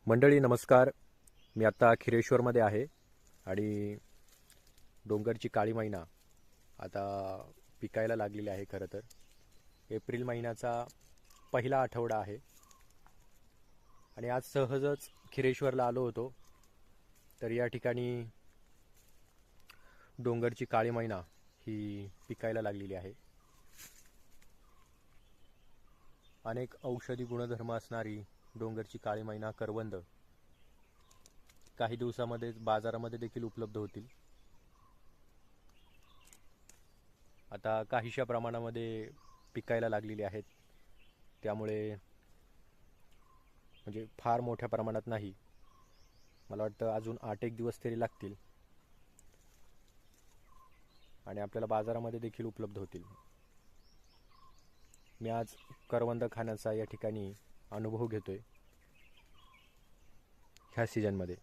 मंडळी नमस्कार. मी आत्ता खिरेश्वरमध्ये आहे आणि डोंगरची काळी मैना आता पिकायला लागलेली आहे. खरं तर एप्रिल महिन्याचा पहिला आठवडा आहे आणि आज सहजच खिरेश्वरला आलो होतो. तर या ठिकाणी डोंगरची काळी मैना ही पिकायला लागलेली आहे. अनेक औषधी गुणधर्म असणारी डोंगरची काळी मैना करवंद काही दिवसामध्ये बाजारामध्ये देखील उपलब्ध होतील. आता काहीशा प्रमाणामध्ये पिकायला लागलेली आहेत, त्यामुळे म्हणजे फार मोठ्या प्रमाणात नाही. मला वाटतं अजून 8-1 दिवस तरी लागतील आणि आपल्याला बाजारामध्ये देखील उपलब्ध होतील. मी आज करवंद खाण्याचा या ठिकाणी अनुभव घेतोय ह्या सीजनमध्ये.